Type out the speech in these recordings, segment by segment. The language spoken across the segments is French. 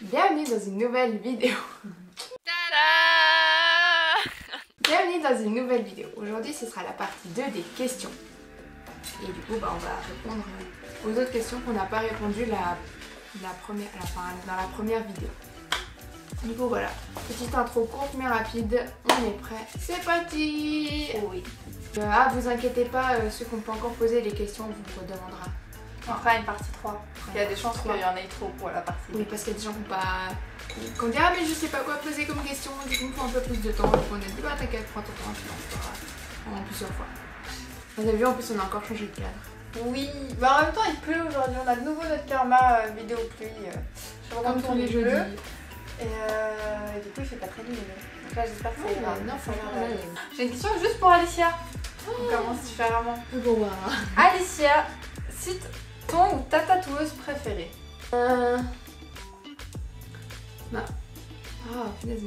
Bienvenue dans une nouvelle vidéo. Bienvenue dans une nouvelle vidéo. Aujourd'hui ce sera la partie 2 des questions. Et du coup on va répondre aux autres questions qu'on n'a pas répondu dans la première vidéo. Du coup voilà, petite intro courte mais rapide, on est prêt, c'est parti. Oui. Vous inquiétez pas, ceux qui n'ont pas encore posé les questions, on vous redemandera. On fera une partie 3. Il y a des chances qu'il y en ait trop pour la partie. Oui, parce qu'il y a des gens qui ont dit ah mais je sais pas quoi poser comme question, du coup il me faut un peu plus de temps. Donc on a dit bah t'inquiète, prends ton temps, tu en feras plusieurs fois. Vous avez vu, en plus on a encore changé de cadre. Oui, bah en même temps il pleut aujourd'hui, on a de nouveau notre karma vidéo pluie. Je Comme tous les jeudis. Et du coup il fait pas très lumineux. Donc là j'espère que ça ira. Non, ça va. J'ai une question juste pour Alicia. On commence différemment. Bon bah. Alicia, cite ton ou ta tatoueuse préférée. Non. Ah punaise,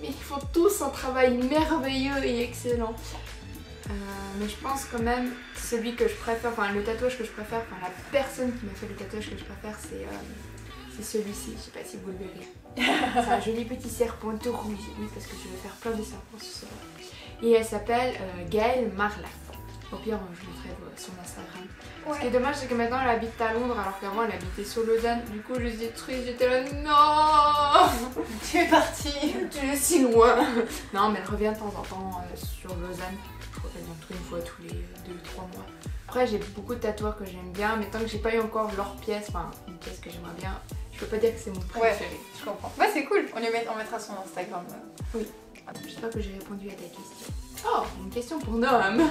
mais ils font tous un travail merveilleux et excellent. Mais je pense quand même celui que je préfère, enfin le tatouage que je préfère, enfin la personne qui m'a fait le tatouage que je préfère c'est celui-ci, je sais pas si vous le verrez. C'est un joli petit serpent tout rouge, oui parce que je vais faire plein de serpents sur ce bras. Et elle s'appelle Gaëlle Marla. Au pire je mettrai son Instagram. Ouais. Ce qui est dommage c'est que maintenant elle habite à Londres alors qu'avant elle habitait sur Lausanne. Du coup je suis triste, j'étais là non. Tu es partie. Tu es si loin. Non mais elle revient de temps en temps sur Lausanne. Je crois qu'elle vient une fois tous les 2-3 mois. Après j'ai beaucoup de tatoueurs que j'aime bien, mais tant que j'ai pas eu encore leur pièce, enfin une pièce que j'aimerais bien, je peux pas dire que c'est mon préféré. Ouais, je comprends. Bah c'est cool, on mettra son Instagram. Oui. J'espère que j'ai répondu à ta question. Oh, une question pour Noam.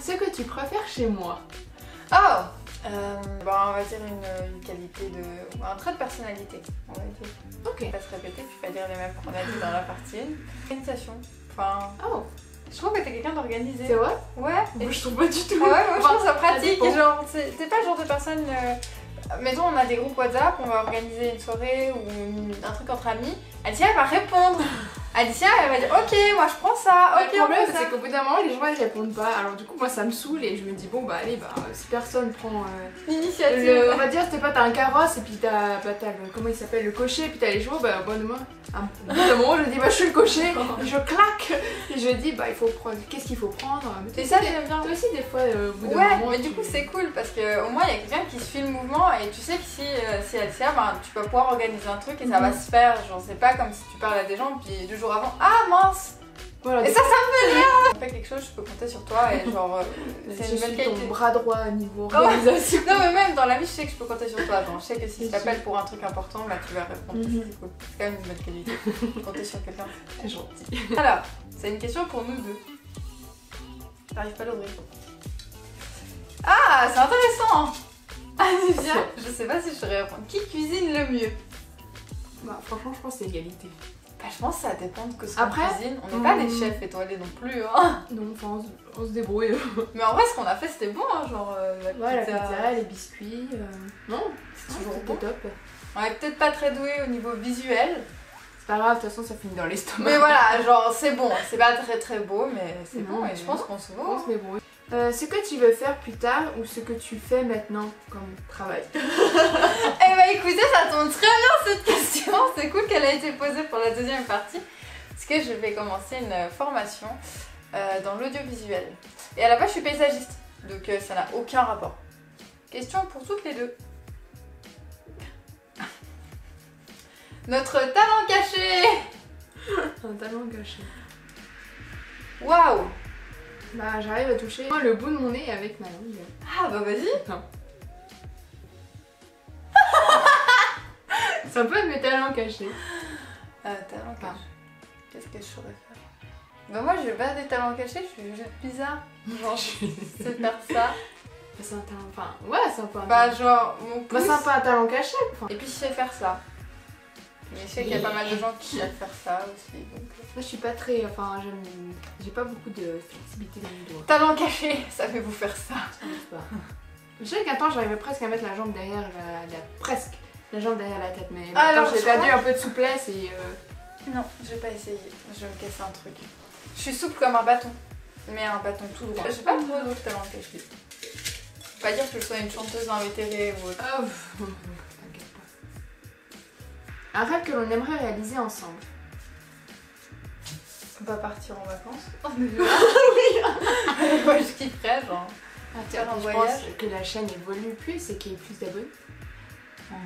Ce que tu préfères chez moi? Oh bah on va dire une qualité de... un trait de personnalité, on va dire. Ok. Pas se répéter, puis pas dire les mêmes qu'on a dit dans la partie 1. Organisation. Enfin... Oh. Je trouve que t'es quelqu'un d'organisé. C'est vrai? Ouais. Moi je trouve pas du tout. Ouais, moi je trouve ça pratique. Genre, t'es pas le genre de personne... Mettons on a des groupes WhatsApp, on va organiser une soirée ou un truc entre amis. Alicia elle va répondre. Alicia elle va dire ok moi je prends ça, ok. Le problème c'est qu'au bout d'un moment les gens ils répondent pas. Alors du coup moi ça me saoule et je me dis bon bah allez si personne prend l'initiative. On va dire c'était pas t'as un carrosse et puis t'as comment il s'appelle, le cocher, puis t'as les chevaux, bah bon demain. Au bout d'un moment je dis bah je suis le cocher, et je claque et je dis bah il faut prendre, qu'est-ce qu'il faut prendre. Et ça j'aime bien. Toi aussi des fois au bout d'un moment. Ouais mais du coup c'est cool parce qu'au moins il y a quelqu'un qui suit le mouvement et tu sais que si Alicia bah, tu peux pouvoir organiser un truc et ça va se faire. Genre c'est pas comme si tu parles à des gens puis 2 jours avant ah mince. Voilà, et ça me fait rire. Si tu fais quelque chose, je peux compter sur toi et genre c'est une belle qualité. Ton bras droit niveau organisation. Non mais même dans la vie je sais que je peux compter sur toi. Genre, je sais que si je t'appelle pour un truc important, bah tu vas répondre. C'est cool. C'est quand même une bonne qualité. Compter sur quelqu'un. C'est gentil. Alors, c'est une question pour nous deux. J'arrive pas à l'ouvrir. Ah, c'est intéressant. Allez viens. Je sais pas si je saurais répondre. Qui cuisine le mieux? Bah franchement je pense que c'est égalité. Bah, je pense que ça dépend de ce qu'on cuisine. On n'est pas des chefs étoilés non plus. Hein. Non, enfin on se débrouille. Mais en vrai, ce qu'on a fait c'était bon, hein, genre la pizza, les biscuits. Non, c'est toujours bon. Top. On est peut-être pas très doués au niveau visuel. C'est pas grave, de toute façon ça finit dans l'estomac. Mais voilà, genre c'est bon. C'est pas très beau, mais c'est bon et je pense qu'on se vaut. On se débrouille. Ce que tu veux faire plus tard ou ce que tu fais maintenant comme travail? Eh bah écoutez, ça tombe très bien cette question. C'est cool qu'elle a été posée pour la deuxième partie. Parce que je vais commencer une formation dans l'audiovisuel. Et à la base, je suis paysagiste. Donc ça n'a aucun rapport. Question pour toutes les deux. Notre talent caché. Un talent caché. Waouh. Bah j'arrive à toucher le bout de mon nez avec ma langue. Ah bah vas-y. Ça peut être mes talents cachés. Talent caché. Qu'est-ce que je saurais faire? Bah moi j'ai pas des talents cachés, je suis juste bizarre. Genre je sais faire ça. C'est un talent, enfin ouais c'est un peu un talent. Bah genre mon pouce. Bah c'est un peu un talent caché. Et puis je sais faire ça. Mais je sais qu'il y a pas mal de gens qui savent faire ça aussi. Donc... Moi je suis pas très, enfin j'ai pas beaucoup de flexibilité dans les doigts. Talent caché, savez-vous faire ça? Je sais qu'à temps j'arrivais presque à mettre la jambe derrière presque la jambe derrière la tête, mais alors j'ai perdu un peu de souplesse et non, je vais pas essayer, je vais me casser un truc. Je suis souple comme un bâton, mais un bâton tout droit. J'ai pas trop d'autres talents cachés. Pas dire que je sois une chanteuse invétérée ou autre. Un rêve que l'on aimerait réaliser ensemble. On va partir en vacances. Oui. Moi je kifferais genre. Faire un voyage. pense que la chaîne évolue plus et qu'il y ait plus d'abonnés. Je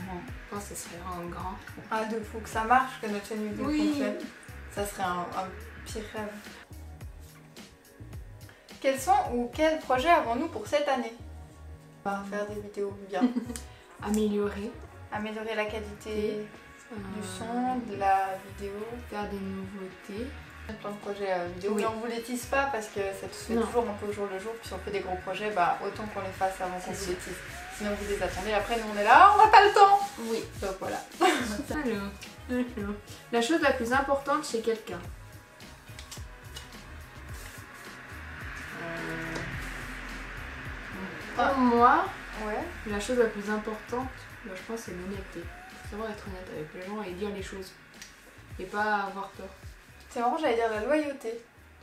pense que ce serait vraiment grand. Ah de fou, que ça marche, que notre chaîne vidéo Oui. fonctionne. Ça serait un pire rêve. Quels sont ou quels projets avons-nous pour cette année? Faire des vidéos bien. Améliorer. Améliorer la qualité euh, du son, de la vidéo. Faire des nouveautés. Plein de projets vidéo. Oui. Mais on vous les tease pas parce que ça se fait Non. toujours un peu au jour le jour. Puis si on fait des gros projets, bah autant qu'on les fasse avant qu'on C'est vous les tease. Sinon vous les attendez. Après nous on est là, on n'a pas le temps. Oui. Donc voilà. Alors. La chose la plus importante chez quelqu'un. Pour moi, Ouais. la chose la plus importante, bah, je pense, c'est l'honnêteté. Faut savoir être honnête avec les gens et dire les choses. Et pas avoir peur. C'est marrant, j'allais dire la loyauté.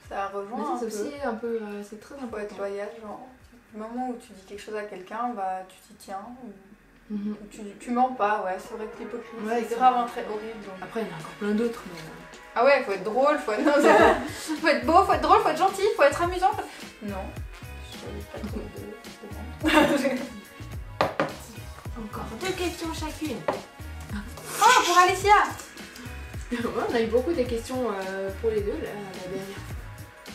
Ça Mais rejoint ça, un c'est peu. aussi un peu, c'est très Faut être important. loyal, genre. Du moment où tu dis quelque chose à quelqu'un, bah tu t'y tiens. Mhm. Ou tu mens pas, ouais. C'est vrai que l'hypocrisie, Ouais, c'est c'est grave vrai. un trait horrible. Donc. Après, il y en a encore plein d'autres, mais... Ah ouais, faut être drôle, faut être... Non, faut être beau, faut être drôle, faut être gentil, faut être amusant. Non. Je sais pas trop de... Encore 2 questions chacune. Oh, pour Alicia. Ouais, on a eu beaucoup de questions pour les deux, là, la dernière.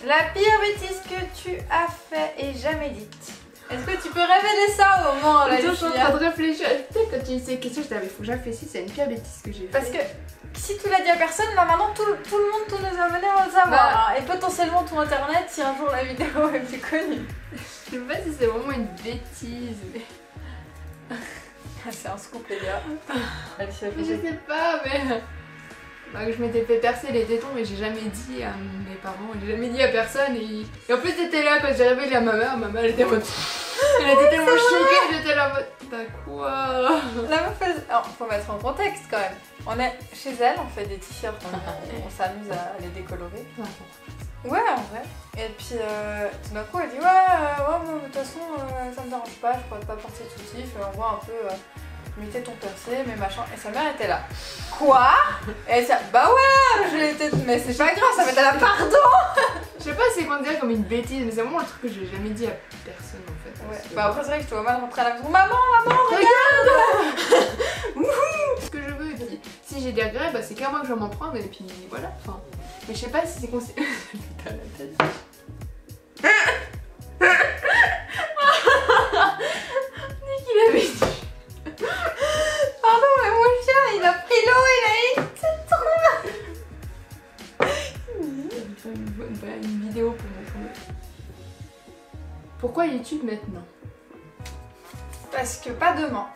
La pire bêtise que tu as fait et jamais dite. Est-ce que tu peux révéler ça au moment là, Je suis en train de réfléchir. Peut-être quand tu dis ces questions, je t'avais faut que je réfléchisse, c'est une pire bêtise que j'ai fait. Parce que si tu l'as dit à personne, là maintenant tout le monde, tous nos abonnés vont le savoir. Bah. Hein. Et potentiellement ton internet si un jour la vidéo est plus connue. Je sais pas si c'est vraiment une bêtise. Mais... C'est un scoop les gars. Alicia, Je sais pas, mais... Bah, que je m'étais fait percer les tétons, mais j'ai jamais dit à mes parents, j'ai jamais dit à personne. Et en plus, t'étais là quand j'ai révélé à ma mère elle était en mode... Elle était tellement choquée, j'étais là en mode... Bah quoi? La meuf, alors, faut mettre en contexte quand même. On est chez elle, on fait des t-shirts, on s'amuse à les décolorer. Ouais, en vrai. Et puis tout d'un coup, elle dit ouais, moi, de toute façon, ça me dérange pas, je pourrais pas porter de soutif, on voit un peu mes tétons percés, mes machins. Et sa mère était là. Quoi? Et elle dit bah ouais, je l'ai mais c'est pas grave, ça va être à la pardon. Je sais pas si c'est considéré comme une bêtise, mais c'est vraiment un truc que j'ai jamais dit à personne en fait. Ouais. Parce que- Bah après, c'est vrai que je te vois mal rentrer à la maison. Maman, regarde. Ce que je veux, et puis si j'ai des regrets, bah c'est qu'à moi que je vais m'en prendre et puis voilà. Enfin, mais je sais pas si c'est considéré. Putain, la tête. Nick, il avait dit. Pardon, mais mon chien, il a pris l'eau, il a une petite trou. Faire une vidéo pour mon tournoi. Pourquoi YouTube maintenant? Parce que pas demain.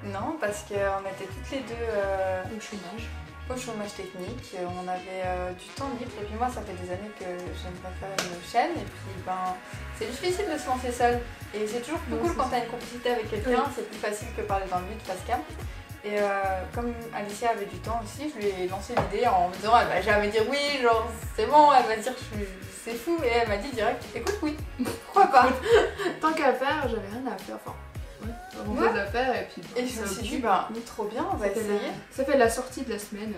Non, parce qu'on était toutes les deux Au chômage. au chômage technique, on avait du temps libre et puis moi ça fait des années que j'aimerais faire une chaîne et puis ben c'est difficile de se lancer seul et c'est toujours plus Non, cool c'est quand ça. t'as une complicité avec quelqu'un, Oui. c'est plus facile que parler dans le vide face cam. Et comme Alicia avait du temps aussi, je lui ai lancé l'idée en me disant elle va jamais dire oui, genre c'est bon, elle va dire c'est fou et elle m'a dit direct écoute oui, pourquoi pas. Tant qu'à faire, j'avais rien à faire. Enfin, ouais, vraiment Ouais. chose à faire et puis. Et je me suis dit bah trop bien, on va essayer. Ça fait la sortie de la semaine.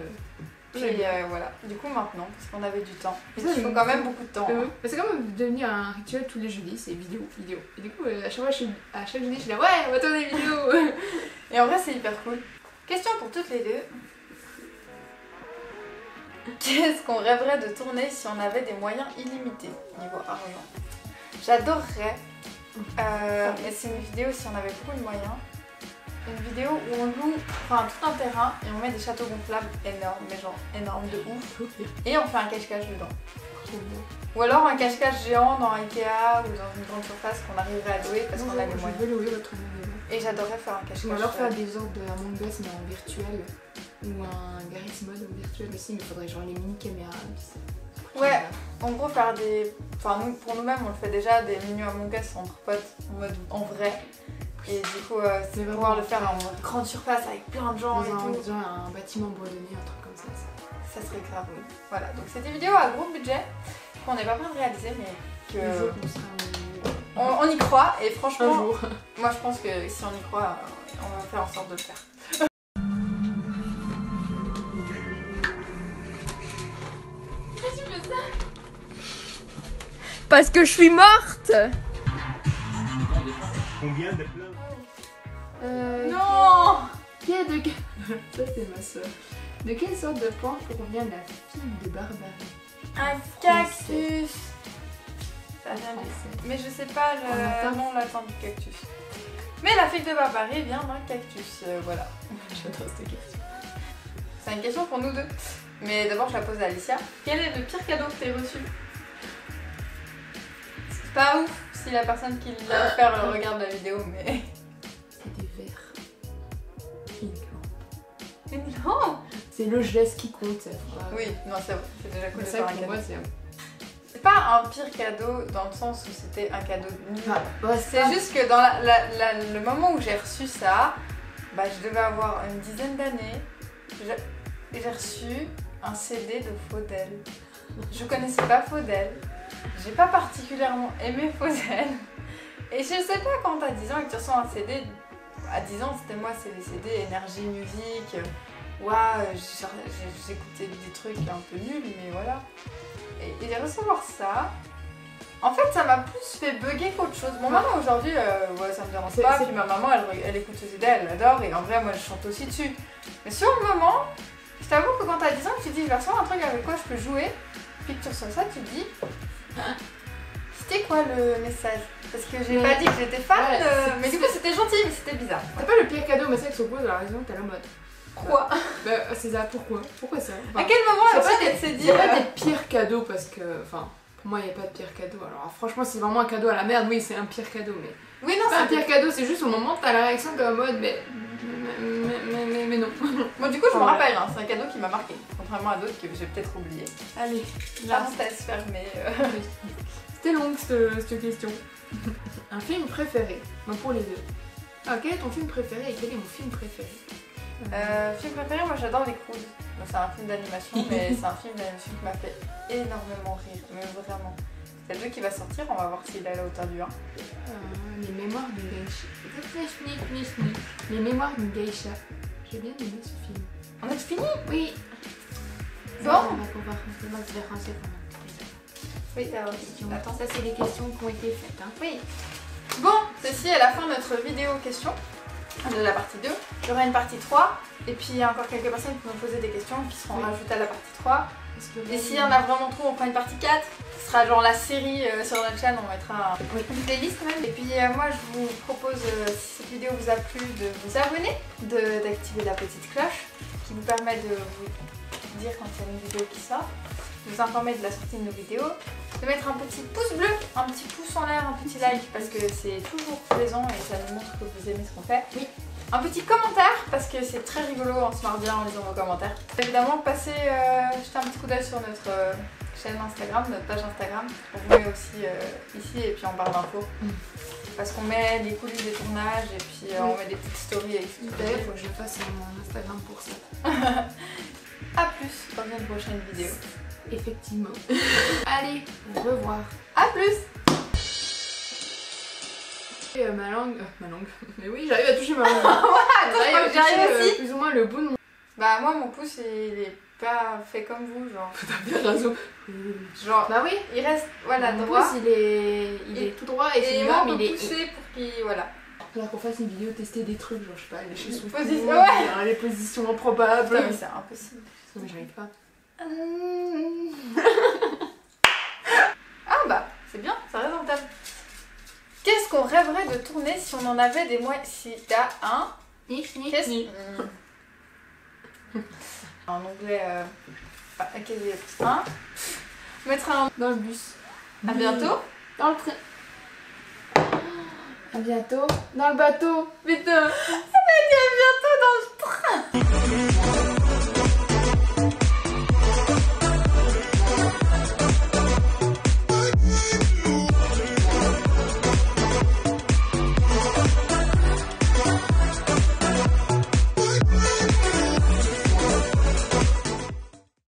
Et voilà, du coup maintenant, parce qu'on avait du temps. Il Ça, faut quand même beaucoup de temps. Hein. C'est quand même devenu un rituel tous les jeudis, c'est vidéo. Et du coup, à chaque fois, à chaque jeudi, je suis là, ouais, on va tourner des vidéos. Et en vrai, c'est hyper cool. Question pour toutes les deux. Qu'est-ce qu'on rêverait de tourner si on avait des moyens illimités niveau argent? J'adorerais, mais c'est une vidéo si on avait beaucoup de moyens. Une vidéo où on loue tout un terrain et on met des châteaux gonflables énormes, mais genre énormes de ouf. Et on fait un cache-cache dedans. Ou alors un cache-cache géant dans Ikea ou dans une grande surface qu'on arriverait à louer parce qu'on a les moyens. Je veux louer votre maison. Et j'adorerais faire un cache-cache. Ou alors faire des sortes de Among Us mais en virtuel. Ou un Garry's Mod en virtuel aussi, mais il faudrait genre les mini-caméras. Ouais, en gros faire des... Enfin nous, pour nous-mêmes on le fait déjà, des mini Among Us entre potes en mode en vrai. Et du coup c'est vraiment pouvoir le faire en mode grande surface avec plein de gens et tout. Dans un bâtiment bourdonné, un truc comme ça. Ça serait grave, oui. Voilà, donc c'est des vidéos à gros budget qu'on n'est pas prêt de réaliser mais que... Le jour qu'on sera on y croit et un franchement, jour. moi je pense que si on y croit, on va faire en sorte de le faire. Parce que je suis morte. Combien de plats? Non. Qui est de... Ça c'est ma soeur. De quelle sorte de plante provient la fille de Barbarie? Un cactus. Ça vient de- Mais je sais pas le nom latin du cactus. Mais la figue de Barbarie vient d'un cactus, voilà. J'adore cette question. C'est une question pour nous deux. Mais d'abord je la pose à Alicia. Quel est le pire cadeau que t'aies reçu? C'est pas ouf si la personne qui l'a offert regarde la vidéo, mais... C'est des verres. Uniquement. Mais non. C'est le geste qui compte cette fois. Oui, non c'est vrai, c'est déjà cool Mais de ça faire un pour cadeau. moi c'est... C'est pas un pire cadeau dans le sens où c'était un cadeau nul. Ah, bah, C'est juste que dans le moment où j'ai reçu ça, bah, je devais avoir une dizaine d'années. J'ai reçu un CD de Faudel. Je connaissais pas Faudel. J'ai pas particulièrement aimé Faudel. Et je sais pas, quand t'as 10 ans et que tu reçois un CD, à 10 ans c'était moi, c'est les CD Énergie Musique. Ouah, j'écoutais des trucs un peu nuls, mais voilà. Et recevoir ça, en fait ça m'a plus fait bugger qu'autre chose. Mon maman aujourd'hui, ouais, ça me dérange pas, puis ma maman elle écoute ce CD, elle l'adore, et en vrai moi je chante aussi dessus. Mais sur le moment, je t'avoue que quand t'as 10 ans, tu te dis je vais recevoir un truc avec quoi je peux jouer, puis que tu reçois ça, tu te dis c'était quoi le message? Parce que j'ai pas dit que j'étais fan, Ouais, mais du coup c'était gentil, mais c'était bizarre. C'est pas le pire cadeau, mais c'est que s'oppose à la raison que t'as la mode. Pourquoi? Bah c'est ça, pourquoi? Pourquoi ça? À quel moment c'est la pas petite elle s'est dit Il y a pas des pires cadeaux parce que... Enfin, pour moi il n'y a pas de pire cadeau. Alors franchement c'est vraiment un cadeau à la merde, oui c'est un pire cadeau, mais... Oui non, C'est pas un c'est pire cadeau, c'est juste au moment où t'as la réaction de la mode, mais non. Bon, du coup, je me Ouais. rappelle, hein, c'est un cadeau qui m'a marqué, contrairement à d'autres que j'ai peut-être oublié. Allez, Parenthèse fermée. C'était longue cette question. Un film préféré? Donc pour les deux. Ah, quel est ton film préféré et quel est mon film préféré? Film préféré, moi j'adore Les Croods. Bon, c'est un film d'animation, mais c'est un film d'animation qui m'a fait énormément rire, mais vraiment. C'est le 2 qui va sortir, on va voir s'il est à la hauteur du 1. Les mémoires d'une geisha. Les mémoires d'une geisha. J'ai bien aimé ce film. On a fini? Oui. Bon. On va pouvoir se différencier pendant Oui, alors, questions. attends. Ça c'est les questions qui ont été faites. Hein. Oui. Bon, ceci est la fin de notre vidéo question de la partie 2. Il y aura une partie 3, et puis il y a encore quelques personnes qui m'ont posé des questions qui seront rajoutées à la partie 3. Et s'il y en a vraiment trop, on fera une partie 4. Ce sera genre la série sur notre chaîne, on mettra une playlist même. Et puis moi je vous propose, si cette vidéo vous a plu, de vous abonner, d'activer la petite cloche qui vous permet de vous dire quand il y a une vidéo qui sort, de vous informer de la sortie de nos vidéos, de mettre un petit pouce bleu, un petit pouce en l'air, un petit like parce que c'est toujours plaisant et ça nous montre que vous aimez ce qu'on fait. Oui. Un petit commentaire parce que c'est très rigolo, on se marre bien en lisant vos commentaires. Évidemment, passez jeter un petit coup d'œil sur notre chaîne Instagram, notre page Instagram. On vous met aussi ici et puis en barre d'infos. Parce qu'on met les coulisses des tournages et puis on met des petites stories exclusives. D'ailleurs, il faut que je fasse mon Instagram pour ça. A plus dans une prochaine vidéo. Effectivement. Allez, au revoir. A plus. Ma langue. Mais oui, j'arrive à toucher ma langue. Attends, j'arrive aussi. Plus ou moins le bout de mon. Bah moi mon pouce il est pas fait comme vous genre. T'as bien raison. Genre Bah oui. il reste voilà Mon droit. pouce il est tout droit et c'est Et moi on énorme, peut il est. pousser pour qu'il voilà. Faudra qu'on fasse une vidéo tester des trucs, genre je sais pas, lécher son Position, cou, ouais. les positions improbables. Putain, mais c'est impossible. Mais j'arrive pas. Ah bah c'est bien, ça reste dans le thème. Qu'est-ce qu'on rêverait de tourner si on en avait des moyens? Si t'as un. Qu'est-ce en anglais un. Mettre un Dans le bus. à bientôt. Dans le train. À bientôt. Dans le bateau. Putain. À bientôt dans le train.